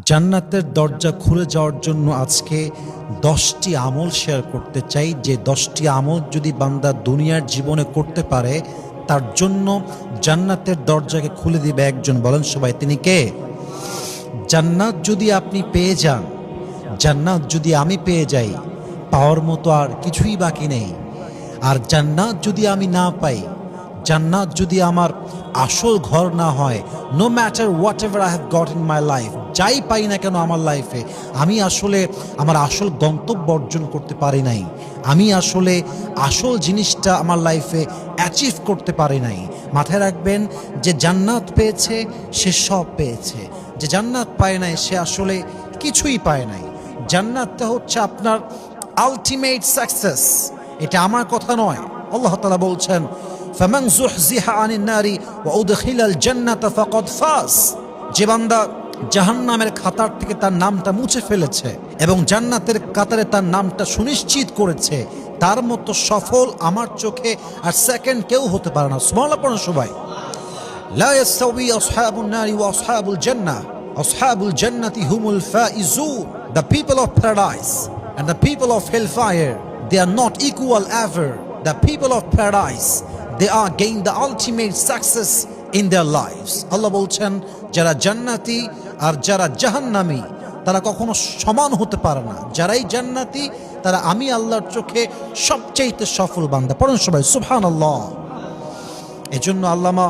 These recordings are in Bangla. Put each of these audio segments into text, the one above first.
জান্নাতের দরজা খুলে যাওয়ার জন্য আজকে 10টি আমল শেয়ার করতে চাই, যে 10টি আমল যদি বান্দা দুনিয়ার জীবনে করতে পারে তার জন্য জান্নাতের দরজাকে খুলে দিবে একজন। বলেন সবাই, তিনি কে? জান্নাত যদি আপনি পেয়ে যান, জান্নাত যদি আমি পেয়ে যাই, পাওয়ার মতো আর কিছুই বাকি নেই। আর জান্নাত যদি আমি না পাই, জান্নাত যদি আমার আসল ঘর না হয়, no matter whatever I have got in my life, যাই পাই না কেন আমার লাইফে, আমি আসলে আমার আসল গন্তব্য অর্জন করতে পারি নাই, আমি আসলে আসল জিনিসটা আমার লাইফে অ্যাচিভ করতে পারি নাই। মাথায় রাখবেন, যে জান্নাত পেয়েছে সে সব পেয়েছে, যে জান্নাত পায় নাই সে আসলে কিছুই পায় নাই। জান্নাতটা হচ্ছে আপনার আলটিমেট সাকসেস। এটা আমার কথা নয়, আল্লাহ তাআলা বলছেন, ফামান যুহজিহা আনিন নারি ওয়া উদখিলাল জান্নাতা ফাকাদ ফাজ। যে বান্দা জাহান্নামের খাতার থেকে তার নামটা মুছে ফেলেছে এবং জান্নাতের কাতারে তার নামটা সুনিশ্চিত করেছে, তার মতো সফল আমার চোখে আর সেকেন্ড কেউ হতে পারে না। সুবহানাল্লাহ পড়ুন সবাই। লা ইয়াসতাওয়ি আসহাবুন নারি ওয়া আসহাবুল জান্নাহ, আসহাবুল জান্নাতি হুমুল Faizun. The people of paradise and the people of hellfire, they are not equal ever. The people of paradise, they are gain the ultimate success in their lives. আল্লাহ বলছেন, যারা জান্নাতি আর যারা জাহান্নামী তারা কখনো সমান হতে পারে না। যারাই জান্নাতি তারা আমি আল্লাহর চোখে সবচেয়ে সফল বান্দা। পড়ুন সবাই সুবহানাল্লাহ। এজন্য আল্লামা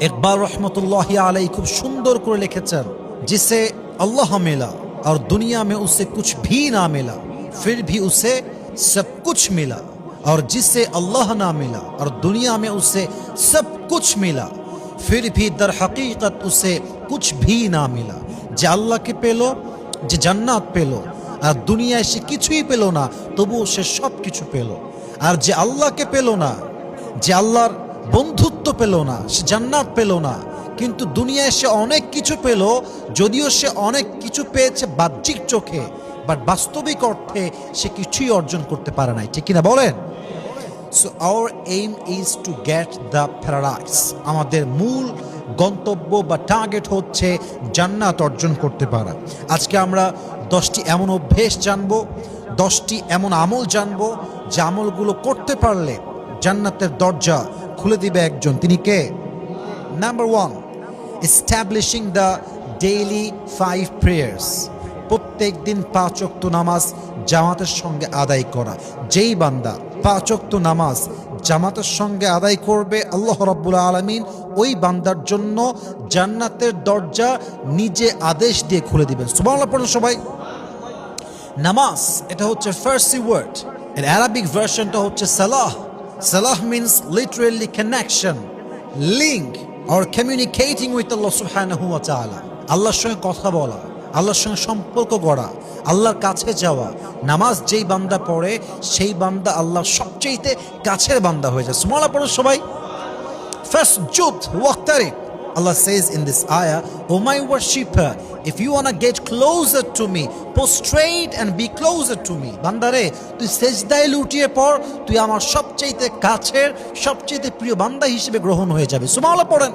ইকবাল রহমতুল্লাহি আলাইহি খুব সুন্দর করে লিখেছেন, जिसे अल्लाह मिला और दुनिया में उसे कुछ भी ना मिला फिर भी उसे सब कुछ मिला, और जिसे अल्लाह ना मिला और दुनिया में उसे सब कुछ मिला फिर भी दर हकीकत उसे कुछ भी ना मिला। যে আল্লাহকে পেল, যে জান্নাত পেল, আর দুনিয়ায় সে কিছুই পেল না তবুও সে সব কিছু পেল। আর যে আল্লাহকে পেল না, যে আল্লাহর বন্ধুত্ব পেল না, সে জান্নাত পেল না, কিন্তু দুনিয়ায় সে অনেক কিছু পেল, যদিও সে অনেক কিছু পেয়েছে বাহ্যিক চোখে, বাট বাস্তবিক অর্থে সে কিছুই অর্জন করতে পারে নাই। ঠিক কিনা বলেন? So our aim is to get the paradise. আমাদের মূল গন্তব্য বা টার্গেট হচ্ছে জান্নাত অর্জন করতে পারা। আজকে আমরা 10টি এমন অভ্যেস জানবো, 10টি এমন আমল জানবো, যে আমলগুলো করতে পারলে জান্নাতের দরজা খুলে দিবে একজন। তিনি কে? Number 1, establishing the daily 5 prayers. প্রত্যেক দিন 5 ওয়াক্ত নামাজ জামাতের সঙ্গে আদায় করা। যেই বান্দা 5 ওয়াক্ত নামাজ জামাতের সঙ্গে আদায় করবে, আল্লাহ রাব্বুল আলামিন ওই বান্দার জন্য জান্নাতের দরজা নিজে আদেশ দিয়ে খুলে দিবেন। সুবহানাল্লাহ পড়ুন সবাই। নামাজ এটা হচ্ছে ফার্সি ওয়ার্ড, এর আরবিক ভার্সনটা হচ্ছে সালাহ। সালাহ means literally connection, link or communicating with Allah subhanahu wa ta'ala, আল্লাহর সঙ্গে কথা বলা, আল্লাহর সঙ্গে সম্পর্ক গড়া, আল্লাহর কাছে যাওয়া। নামাজ যেই বান্দা পড়ে সেই বান্দা আল্লাহর সবচেয়ে কাছের বান্দা হয়ে যায়। সুবহানাল্লাহ পড়ো সবাই। ফাসজুদ ওয়াক্তারিব। Allah says in this ayah, "O my worshipper, if you want to get closer to me, prostrate and be closer to me." বান্দারে, তুই সেজদায় লুটিয়ে পড়, তুই আমার সবচেয়ে কাছের, সবচেয়ে প্রিয় বান্দা হিসেবে গ্রহণ হয়ে যাবে। সুবহানাল্লাহ পড়েন।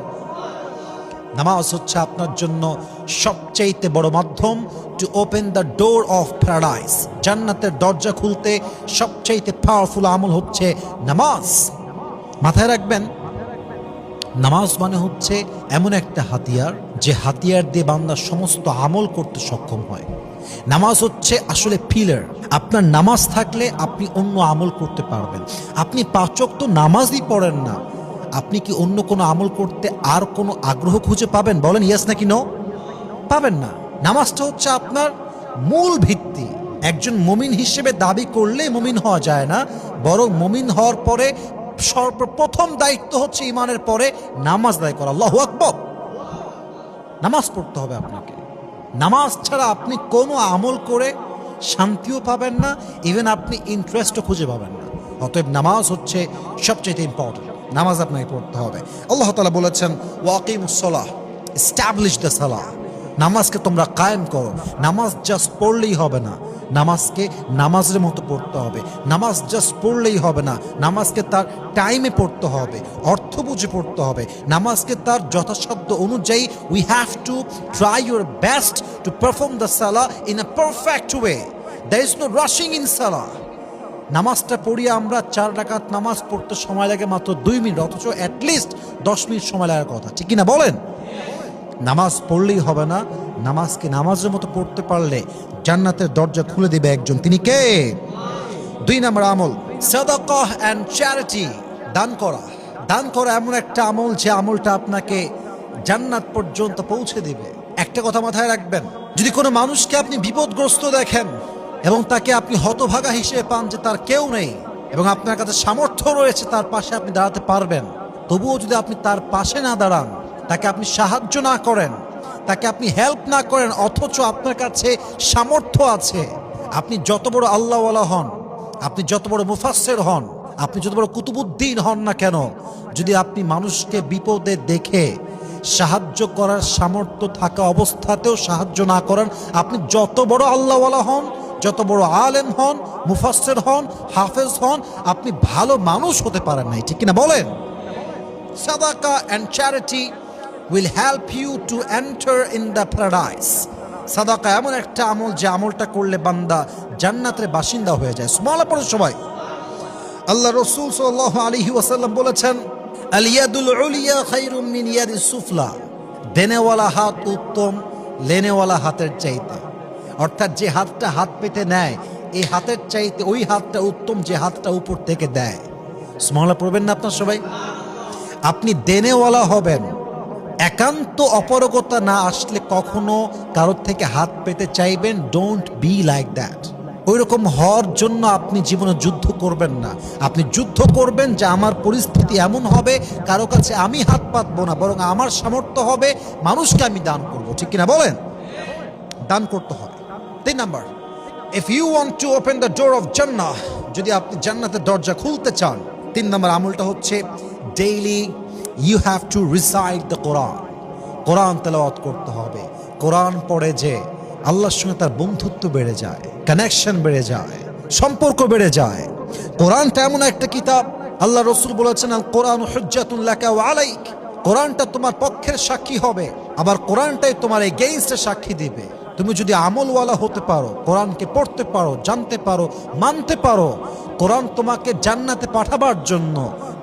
নামাজ হচ্ছে আপনার জন্য সবচেয়ে বড় মাধ্যম two open the door of paradise. জান্নাতের দরজা খুলতে সবচেয়ে পাওয়ারফুল আমল হচ্ছে নামাজ। মাথায় রাখবেন, নামাজ মানে হচ্ছে এমন একটা হাতিয়ার, যে হাতিয়ার দিয়ে বান্দা সমস্ত আমল করতে সক্ষম হয়। নামাজ হচ্ছে আসলে পিলার। আপনার নামাজ থাকলে আপনি অন্য আমল করতে পারবেন। আপনি 5 ওয়াক্ত নামাজই পড়েন না, আপনি কি অন্য কোনো আমল করতে আর কোনো আগ্রহ খুঁজে পাবেন? বলেন ইয়েস নাকি নো? পাবেন না। নামাজটা হচ্ছে আপনার মূল ভিত্তি। একজন মুমিন হিসেবে দাবি করলে মুমিন হওয়া যায় না, বরং মুমিন হওয়ার পরে সর্বপ্রথম দায়িত্ব হচ্ছে ইমানের পরে নামাজ আদায় করা। আল্লাহু আকবার। নামাজ পড়তে হবে আপনাকে। নামাজ ছাড়া আপনি কোনো আমল করে শান্তিও পাবেন না, ইভেন আপনি ইন্টারেস্টও খুঁজে পাবেন না। অতএব নামাজ হচ্ছে সবচেয়ে ইম্পর্টেন্ট। নামাজ আপনাকে পড়তে হবে। আল্লাহ তাআলা বলেছেন, ওয়াকিমুস সালাহ, এস্টাবলিশ দ্য সালাহ। নামাজকে তোমরা কায়েম করো। নামাজ জাস্ট পড়লেই হবে না, নামাজকে নামাজের মতো পড়তে হবে। নামাজ জাস্ট পড়লেই হবে না, নামাজকে তার টাইমে পড়তে হবে, অর্থ বুঝে পড়তে হবে। নামাজকে তার যথাসাধ্য অনুযায়ী we have to try your best to perform the সালাহ in a perfect way. There is no rushing in সালাহ। নামাজটা পড়িয়ে আমরা 4 রাকাত নামাজ পড়তে সময় লাগে মাত্র 2 মিনিট, অথচ অ্যাটলিস্ট 10 মিনিট সময় লাগার কথা, ঠিক কিনা বলেন? নামাজ পড়লেই হবে না, নামাজকে নামাজের মতো পড়তে পারলে জান্নাতের দরজা খুলে দিবে একজন, তিনি কে? 2 নম্বর আমল সাদাকাহ এন্ড চ্যারিটি, দান করা। দান করা এমন একটা আমল যে আমলটা আপনাকে জান্নাত পর্যন্ত পৌঁছে দিবে। একটা কথা মাথায় রাখবেন, যদি কোনো মানুষকে আপনি বিপদগ্রস্ত দেখেন এবং তাকে আপনি হতভাগা হিসেবে পান যে তার কেউ নেই এবং আপনার কাছে সামর্থ্য রয়েছে তার পাশে আপনি দাঁড়াতে পারবেন, তবুও যদি আপনি তার পাশে না দাঁড়ান, তাকে আপনি সাহায্য না করেন, তাকে আপনি হেল্প না করেন, অথচ আপনার কাছে সামর্থ্য আছে, আপনি যত বড় আল্লাহওয়ালা হন, আপনি যত বড় মুফাসসির হন, আপনি যত বড় কুতুবুদ্দিন হন না কেন, যদি আপনি মানুষকে বিপদে দেখে সাহায্য করার সামর্থ্য থাকা অবস্থাতেও সাহায্য না করেন, আপনি যত বড় আল্লাহওয়ালা হন, যত বড় আলেম হন, মুফাসসির হন, হাফেজ হন, আপনি ভালো মানুষ হতে পারেন নাই, ঠিক কিনা বলেন? সাদাকা and charity will help you to enter in the paradise. সাদাকা এমন একটা আমল যে আমলটা করলে বান্দা জান্নাতের বাসিন্দা হয়ে যায়। সুবহানাল্লাহ পড়ো সবাই। আল্লাহ রাসূল সাল্লাল্লাহু আলাইহি ওয়াসাল্লাম বলেছেন, আল ইয়াদুল উলিয়া খায়রুম মিন ইয়াদিস সুফলা। দেনেওয়ালা হাত উত্তম লেনেওয়ালা হাতের চাইতে। অর্থাৎ যে হাতটা হাত পেতে নেয়, এই হাতের চাইতে ওই হাতটা উত্তম যে হাতটা উপর থেকে দেয়। সুবহানাল্লাহ পড়বেন না আপনার সবাই? আপনি দেনেওয়ালা হবেন, একান্ত অপারগতা না আসলে কখনো কারোর থেকে হাত পেতে চাইবেন। Don't be like that. ওই রকম হওয়ার জন্য আপনি জীবনে যুদ্ধ করবেন না। আপনি যুদ্ধ করবেন যে আমার পরিস্থিতি এমন হবে, কারো কাছে আমি হাত পাতবো না, বরং আমার সামর্থ্য হবে, মানুষকে আমি দান করব, ঠিক কিনা বলেন? দান করতে হবে। 3 number, if you want to open the door of জান্নাহ, যদি আপনি জান্নাতের দরজা খুলতে চান, 3 নম্বর আমলটা হচ্ছে daily you have to recite the Quran. Quran তেলাওয়াত করতে হবে। কোরআন পড়ে যে আল্লাহর সঙ্গে তার বন্ধুত্ব বেড়ে যায়, কানেকশন বেড়ে যায়, সম্পর্ক বেড়ে যায়। কোরআনটা এমন একটা কিতাব, আল্লাহ রাসূল বলেছেন, আল কোরআন হুজ্জাতুন লাকা ওয়া আলাইক। কোরআনটা তোমার পক্ষের সাক্ষী হবে, আবার কোরআনটাই তোমার এগেইনস্টে সাক্ষী দিবে। তুমি যদি আমলওয়ালা হতে পারো, কোরআনকে পড়তে পারো, জানতে পারো, মানতে পারো, কোরআন তোমাকে জান্নাতে পাঠাবার জন্য,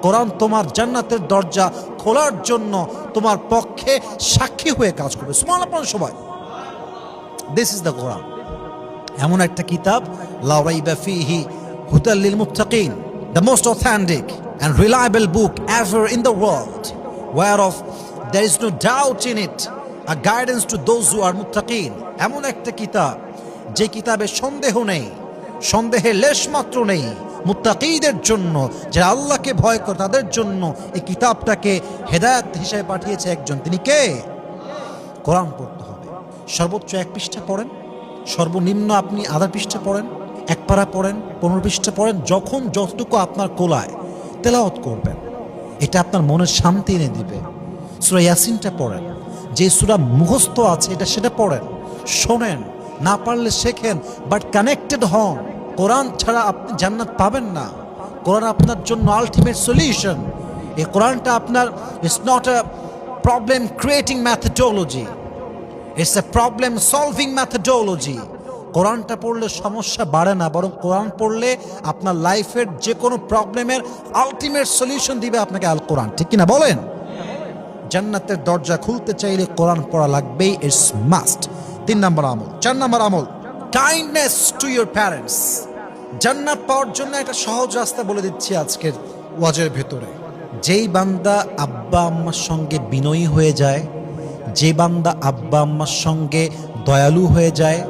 কোরআন তোমার জান্নাতের দরজা খোলার জন্য তোমার পক্ষে সাক্ষী হয়ে কাজ করবে। সুবহানাল্লাহ সবাই। দিস ইজ দ্য কোরআন, এমন একটা কিতাব, লা রাইবা ফিহি হুদাল লিল মুত্তাকিন, the most authentic and reliable book ever in the world, whereof there is no doubt in it, a guidance to those who are muttaqin. এমন একটা কিতাব যে কিতাবে সন্দেহ নেই, সন্দেহের লেশ মাত্র নেই। মুত্তাকিদের জন্য, যারা আল্লাহকে ভয় করে তাদের জন্য এই কিতাবটাকে হেদায়েত হিসেবে পাঠিয়েছে একজন, তিনি কে? কোরআন পড়তে হবে। সর্বোচ্চ 1 পৃষ্ঠা পড়েন, সর্বনিম্ন আপনি আধা পৃষ্ঠা পড়েন, 1 পারা পড়েন, 15 পৃষ্ঠা পড়েন, যখন যতটুকু আপনার কোলায় তেলাওয়াত করবেন, এটা আপনার মনের শান্তি এনে দিবে। সূরা ইয়াসিনটা পড়েন, যে সূরা মুখস্থ আছে এটা সেটা পড়েন, শোনেন, না পারলে শেখেন, বাট কানেক্টেড হন। কোরআন ছাড়া আপনি জান্নাত পাবেন না। কোরআন আপনার জন্য আলটিমেট সলিউশন। এই কোরআনটা আপনার, it's not a problem creating methodology, it's a problem solving methodology. কোরআনটা পড়লে সমস্যা বাড়ে না, বরং কোরআন পড়লে আপনার লাইফের যে কোনো প্রবলেমের আলটিমেট সলিউশন দিবে আপনাকে আল কোরআন, ঠিক কিনা বলেন? জান্নাতের দরজা খুলতে চাইলে কোরআন পড়া লাগবেই, ইটস মাস্ট। 3 নম্বর আমল। 4 নম্বর আমল, কাইন্ডনেস টু ইউর প্যারেন্টস। জান্নাত পাওয়ার জন্য একটা সহজ রাস্তা বলে দিচ্ছি আজকের ওয়াজের ভেতরে। যেই বান্দা আব্বা আম্মার সঙ্গে বিনয়ী হয়ে যায়, যে বান্দা আব্বা আম্মার সঙ্গে দয়ালু হয়ে যায়,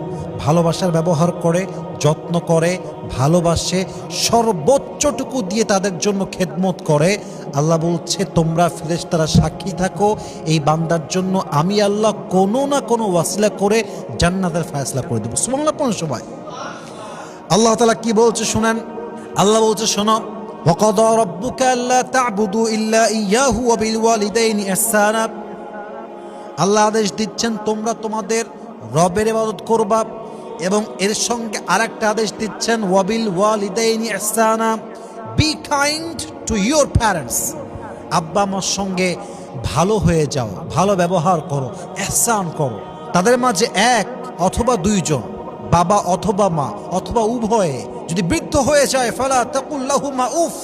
ভালোবাসার ব্যবহার করে, যত্ন করে, ভালোবাসে, সর্বোচ্চটুকু দিয়ে তাদের জন্য খেদমত করে, আল্লাহ বলছে তোমরা ফেরেশতারা সাক্ষী থাকো, এই বান্দার জন্য আমি আল্লাহ কোনো না কোনো ওয়াসিলা করে জান্নাতের ফয়সালা করে দেব। সুবহানাল্লাহ পড়ুন সবাই। আল্লাহ তাআলা কি বলছে শুনেন। আল্লাহ বলছে শোনো, ওয়াকাদা রাব্বুকা আল্লা তা'বুদু ইল্লা ইয়্যাহু ওয়া বিল ওয়ালিদাইনি ইহসানা। আল্লাহ আদেশ দিচ্ছেন তোমরা তোমাদের রবের ইবাদত করবা, এবং এর সঙ্গে আরেকটা আদেশ দিচ্ছেন ওয়াবিল ওয়ালিদাইনি ইহসানা, be kind to your parents. আব্বা আমার সঙ্গে ভালো হয়ে যাও, ভালো ব্যবহার করো, ইহসান করো। তাদের মাঝে এক অথবা দুইজন, বাবা অথবা মা অথবা উভয়ে যদি বৃদ্ধ হয়ে যায়, ফালা তাকুল্লাহুমা উফ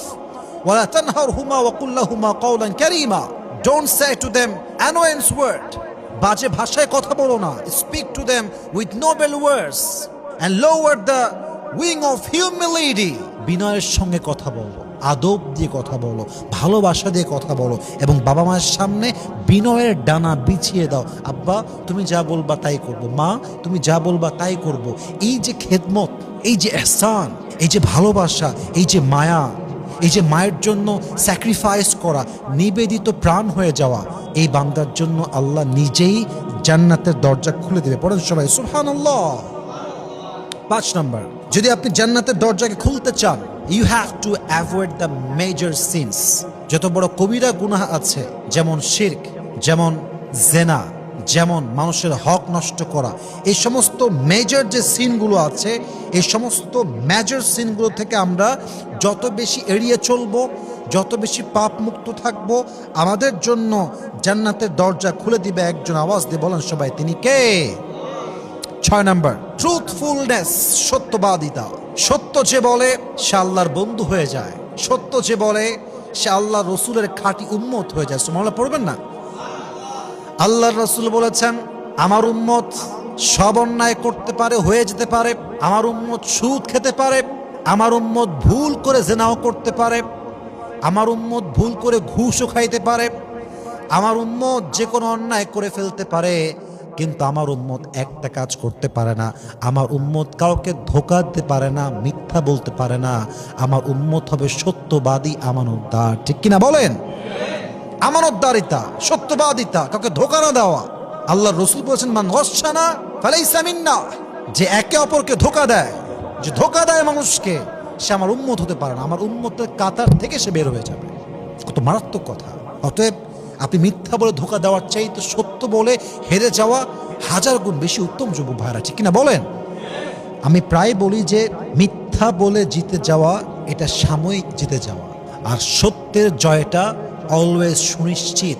ওয়ালা তানহারহুমা ওয়াকুল্লাহুমা কাওলান কারীমা, don't say to them annoyance word, বাজে ভাষায় কথা বলো না। Speak to them with noble words and lower the wing of humility, বিনয়ের সঙ্গে কথা বলো, আদব দিয়ে কথা বলো, ভালোবাসা দিয়ে কথা বলো, এবং বাবা মায়ের সামনে বিনয়ের ডানা বিছিয়ে দাও। আব্বা তুমি যা বলবা তাই করব, মা তুমি যা বলবা তাই করব। এই যে খেদমত, এই যে ইহসান, এই যে ভালোবাসা, এই যে মায়া, এই যে মায়ের জন্য স্যাক্রিফাইস করা, নিবেদিত প্রাণ হয়ে যাওয়া, এই বান্দার জন্য আল্লাহ নিজেই জান্নাতের দরজা খুলে দেবে। পড়েন সবাই সুবহানাল্লাহ। 5 নম্বর, যদি আপনি জান্নাতের দরজাকে খুলতে চান, you have to avoid the major sins. যত বড় কবিরা গুনাহ আছে, যেমন শিরক, যেমন জেনা, যেমন মানুষের হক নষ্ট করা, এই সমস্ত মেজর যে সিনগুলো আছে, এই সমস্ত মেজর সিনগুলো থেকে আমরা যত বেশি এড়িয়ে চলবো, যত বেশি পাপ মুক্ত থাকবো, আমাদের জন্য জান্নাতের দরজা খুলে দিবে একজন। আওয়াজ দিয়ে বলেন সবাই, তিনি কে? 6 নম্বর, ট্রুথফুলনেস, সত্যবাদিতা। সত্য যে বলে সে আল্লাহর বন্ধু হয়ে যায়, সত্য যে বলে সে আল্লাহ রসুলের খাঁটি উম্মত হয়ে যায়। সুবহানাল্লাহ পড়বেন না? আল্লাহর রসুল বলেছেন, আমার উম্মত সব অন্যায় করতে পারে, হয়ে যেতে পারে, আমার উম্মত সুদ খেতে পারে, আমার উম্মত ভুল করে জেনাও করতে পারে, আমার উম্মত ভুল করে ঘুষও খাইতে পারে, আমার উম্মত যে কোনো অন্যায় করে ফেলতে পারে, কিন্তু আমার উম্মত একটা কাজ করতে পারে না, আমার উম্মত কাউকে ধোঁকা দিতে পারে না, মিথ্যা বলতে পারে না। আমার উম্মত হবে সত্যবাদী, আমানতদার। ঠিক কিনা বলেন? আমানতদারিতা, সত্যবাদিতা, কাউকে ধোঁকা না দেওয়া। আল্লাহ রসুল বলেছেন, মান গশশানা ফালাইসা মিন্না, যে একে অপরকে ধোঁকা দেয়, যে ধোঁকা দেয় মানুষকে, সে আমার উম্মত হতে পারে না, আমার উম্মতের কাতার থেকে সে বের হয়ে যাবে। কত মারাত্মক কথা। অতএব আপনি মিথ্যা বলে ধোঁকা দেওয়ার চাইতে সত্য বলে হেরে যাওয়া 1000 গুণ বেশি উত্তম, যুবক ভাইরা। ঠিক কিনা বলেন? আমি প্রায় বলি যে মিথ্যা বলে জিতে যাওয়া এটা সাময়িক জিতে যাওয়া, আর সত্যের জয়টা অলওয়েজ সুনিশ্চিত।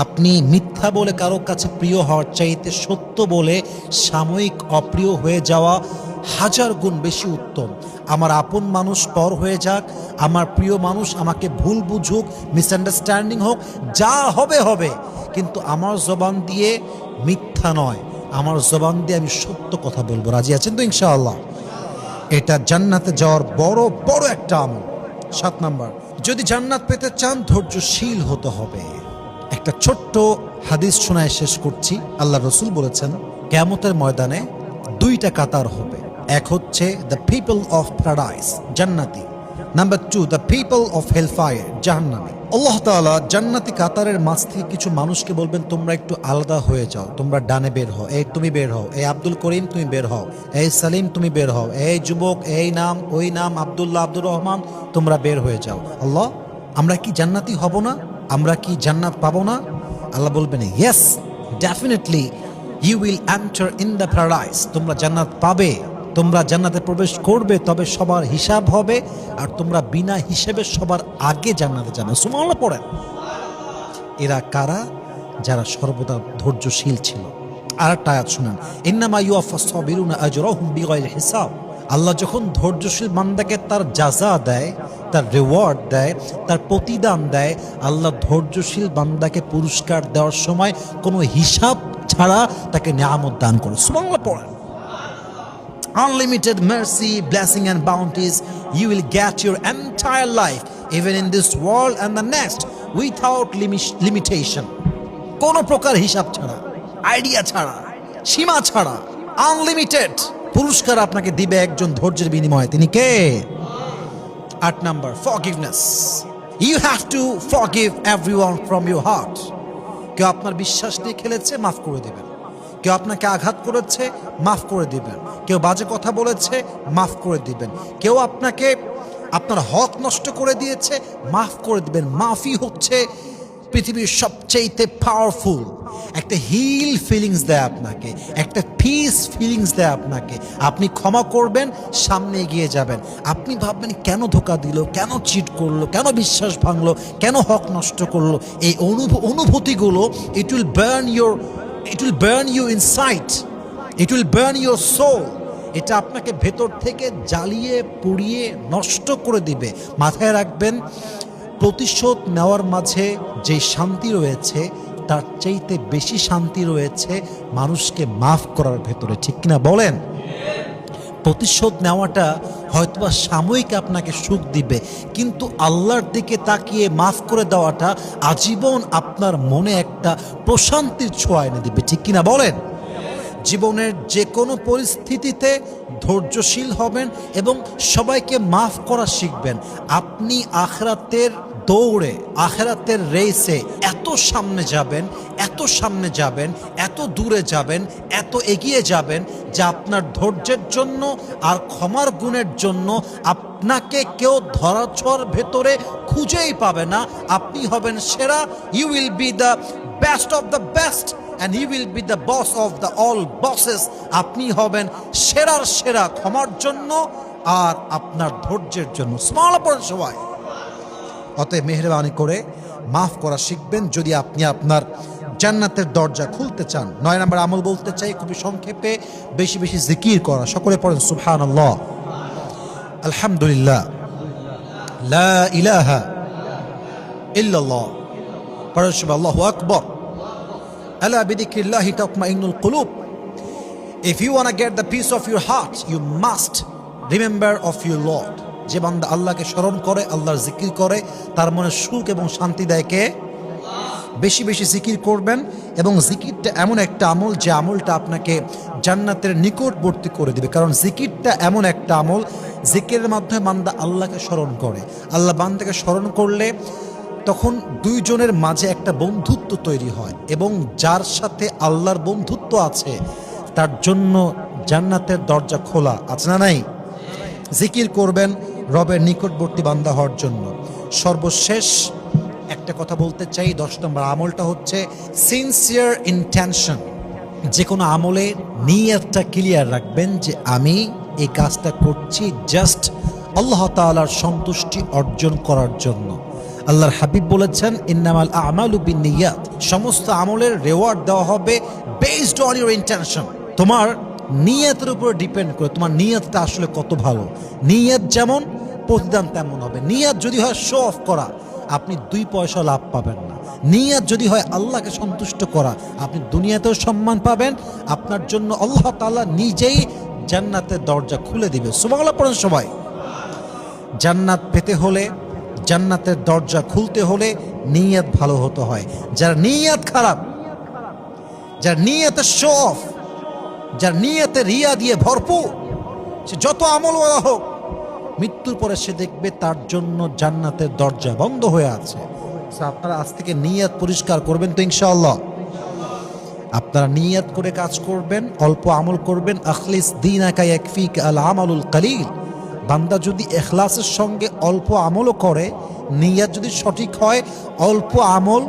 আপনি মিথ্যা বলে কারো কাছে প্রিয় হওয়ার চাইতে সত্য বলে সাময়িক অপ্রিয় হয়ে যাওয়া 1000 গুণ বেশি উত্তম। আমার আপন মানুষ পর হয়ে যাক, আমার প্রিয় মানুষ আমাকে ভুল বুঝুক, মিসআন্ডারস্ট্যান্ডিং হোক, যা হবে হবে, কিন্তু আমার জবান দিয়ে মিথ্যা নয়, আমার জবান দিয়ে আমি সত্য কথা বলবো। রাজি আছেন তো ইনশাআল্লাহ? এটা জান্নাতে যাওয়ার বড় বড় একটা আমল। 7 নম্বর, যদি জান্নাত পেতে চান ধৈর্যশীল হতে হবে। একটা ছোট্ট হাদিস শোনায় শেষ করছি। আল্লাহ রসুল বলেছেন, কিয়ামতের ময়দানে 2টা কাতার হবে। এক হচ্ছে দ্য পিপল অফ প্যারাডাইস, জান্নাতি। Number 2 the people of hellfire, জাহান্নামী। আল্লাহ তাআলা জান্নাতি কাতারের মাঝ থেকে কিছু মানুষকে বলবেন, তোমরা একটু আলাদা হয়ে যাও, তোমরা ডানে বের হও, এই তুমি বের হও, এই আব্দুল করিম তুমি বের হও, এই সালিম তুমি বের হও, এই যুবক, এই নাম ওই নাম, আব্দুল্লাহ, আব্দুর রহমান, তোমরা বের হয়ে যাও। আল্লাহ, আমরা কি জান্নাতি হব না? আমরা কি জান্নাত পাবো না? আল্লাহ বলবেন, yes definitely you will enter in the paradise. তোমরা জান্নাত পাবে, তোমরা জান্নাতে প্রবেশ করবে, তবে সবার হিসাব হবে, আর তোমরা বিনা হিসেবে সবার আগে জান্নাতে যাবে। সুবহানাল্লাহ পড়েন। এরা কারা? যারা সর্বদা ধৈর্যশীল ছিল। আর একটা আয়াত শুনেন, ইন্নামা ইউওয়াফাস সাবিরুনা আজরাহুম বিগাইরি হিসাব। আল্লাহ যখন ধৈর্যশীল বান্দাকে তার জাযা দেয়, তার রিওয়ার্ড দেয়, তার প্রতিদান দেয়, আল্লাহ ধৈর্যশীল বান্দাকে পুরস্কার দেওয়ার সময় কোনো হিসাব ছাড়া তাকে নিয়ামত দান করে। সুবহানাল্লাহ পড়েন। Unlimited mercy, blessing and bounties, you will get your entire life, even in this world and the next, without limitation. কোনো প্রকার হিসাব ছাড়া, আইডিয়া ছাড়া, সীমা ছাড়া, আনলিমিটেড পুরস্কার আপনাকে দিবে একজন ধৈর্যের বিনিময়ে। তিনি কে? 8 number, forgiveness. You have to forgive everyone from your heart. কেউ আপনার বিশ্বাস নিয়ে খেলেছে, মাফ করে দিবেন। কেউ আপনাকে আঘাত করেছে, মাফ করে দিবেন। কেউ বাজে কথা বলেছে, মাফ করে দিবেন। কেউ আপনাকে আপনার হক নষ্ট করে দিয়েছে, মাফ করে দিবেন। মাফি হচ্ছে পৃথিবীর সবচেয়ে পাওয়ারফুল একটা হিল ফিলিংস দেয় আপনাকে, একটা পিস ফিলিংস দেয় আপনাকে। আপনি ক্ষমা করবেন, সামনে এগিয়ে যাবেন। আপনি ভাববেন কেন ধোকা দিল, কেন চিট করলো, কেন বিশ্বাস ভাঙলো, কেন হক নষ্ট করলো। এই অনুভূতিগুলো it will burn you inside, it will burn your soul. এটা আপনাকে ভেতর থেকে জ্বালিয়ে পুড়িয়ে নষ্ট করে দিবে। মাথায় রাখবেন, প্রতিশোধ নেওয়ার মাঝে যে শান্তি রয়েছে তার চাইতে বেশি শান্তি রয়েছে মানুষকে মাফ করার ভেতরে, ঠিক কিনা বলেন? প্রতিশোধ নেওয়াটা হয়তোবা সাময়িক আপনাকে সুখ দিবে, কিন্তু আল্লাহর দিকে তাকিয়ে মাফ করে দেওয়াটা আজীবন আপনার মনে একটা প্রশান্তির ছোঁয়া এনে দিবে, ঠিক কিনা বলেন? জীবনের যে কোনো পরিস্থিতিতে ধৈর্যশীল হবেন এবং সবাইকে মাফ করা শিখবেন। আপনি আখিরাতের দৌড়ে, আখিরাতের রেসে এত সামনে যাবেন, এত সামনে যাবেন, এত দূরে যাবেন, এত এগিয়ে যাবেন যে আপনার ধৈর্যের জন্য আর ক্ষমার গুণের জন্য আপনাকে কেউ ধরাছোঁয়ার ভেতরে খুঁজেই পাবে না। আপনি হবেন সেরা। You will be the best of the best and he will be the boss of the all bosses. আপনি হবেন সেরার সেরা ক্ষমার জন্য আর আপনার ধৈর্যের জন্য। সুবহানাল্লাহ পড়েন সবাই। অতএব মেহেরবানি করে মাফ করা শিখবেন যদি আপনি আপনার জান্নাতের দরজা খুলতে চান। 9 নম্বর আমল বলতে চাই খুবই সংক্ষেপে, বেশি বেশি জিকির করা। সকলে পড়েন সুবহানাল্লাহ, আলহামদুলিল্লাহ, লা ইলাহা ইল্লাল্লাহ, পড়েন আল্লাহু আকবার। Ala bidhikrillahi tatma'innul qulub. If you want to get the peace of your heart, you must remember of your Lord. যে বান্দা আল্লাহকে স্মরণ করে, আল্লাহর জিকির করে, তার মনে সুখ এবং শান্তি দেয় কে? বেশি বেশি জিকির করবেন। এবং জিকিরটা এমন একটা আমল যে আমলটা আপনাকে জান্নাতের নিকটবর্তী করে দিবে। কারণ জিকিরটা এমন একটা আমল, জিকিরের মাধ্যমে বান্দা আল্লাহকে স্মরণ করে। আল্লাহ বান্দাকে স্মরণ করলে তখন দুইজনের মাঝে একটা বন্ধুত্ব তৈরি হয়, এবং যার সাথে আল্লাহর বন্ধুত্ব আছে তার জন্য জান্নাতের দরজা খোলা আছে না নাই? জিকির করবেন রবের নিকটবর্তী বান্দা হওয়ার জন্য। সর্বশেষ একটা কথা বলতে চাই, 10 নম্বর আমলটা হচ্ছে সিনসিয়ার ইন্টেনশন। যে কোনো আমলে নিয়তটা ক্লিয়ার রাখবেন যে আমি এই কাজটা করছি জাস্ট আল্লাহ তাআলার সন্তুষ্টি অর্জন করার জন্য। আল্লাহর হাবিব বলেছেন, ইন্নামাল আমালু বিন্নিয়াত, সমস্ত আমলের রেওয়ার্ড দেওয়া হবে বেসড অন ইউর ইন্টেনশন। তোমার নিয়তের উপর ডিপেন্ড করে তোমার নিয়তটা আসলে কত ভালো। নিয়ত যেমন, প্রতিদান তেমন হবে। নিয়ত যদি হয় শো অফ করা, আপনি 2 পয়সা লাভ পাবেন না। নিয়ত যদি হয় আল্লাহকে সন্তুষ্ট করা, আপনি দুনিয়াতেও সম্মান পাবেন, আপনার জন্য আল্লাহ তাআলা নিজেই জান্নাতের দরজা খুলে দিবে। সুবহানাল্লাহ পড়েন সবাই। জান্নাত পেতে হলে, জান্নাতের দরজা খুলতে হলে নিয়ত ভালো হতে হয়। যার নিয়ত খারাপ, যার নিয়তে শো অফ, যার নিয়তে রিয়া দিয়ে ভরপুর, সে যত আমলওয়ালা হোক, মৃত্যুর পরে সে দেখবে তার জন্য জান্নাতের দরজা বন্ধ হয়ে আছে। আপনারা আজ থেকে নিয়ত পরিষ্কার করবেন তো ইনশাআল্লাহ। আপনারা নিয়ত করে কাজ করবেন, অল্প আমল করবেন। আখলিস দীনাকা ইয়াকফিকা আল আমালুল কালিল। বান্দা যদি ইখলাসের সঙ্গে অল্প আমলও করে, নিয়ত যদি সঠিক হয়, অল্প আমল,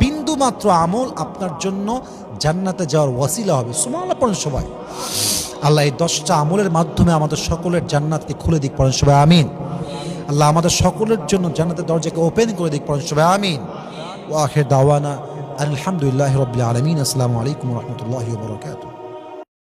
বিন্দু মাত্র আমল আপনার জন্য জান্নাতে যাওয়ার ওয়াসিলা হবে। সুবহানাল্লাহ পড়েন সবাই। আল্লাহ এই 10টা আমলের মাধ্যমে আমাদের সকলের জান্নাতকে খুলে দিক, পড়েন সবাই আমিন। আল্লাহ আমাদের সকলের জন্য জান্নাতের দরজাকে ওপেন করে দিক, পড়েন সবাই আমিন। ওয়া আখির দাওয়ানা আলহামদুলিল্লাহি রাব্বিল আলামিন। আসসালামু আলাইকুম ওয়া রাহমাতুল্লাহি ওয়া বারাকাতুহু।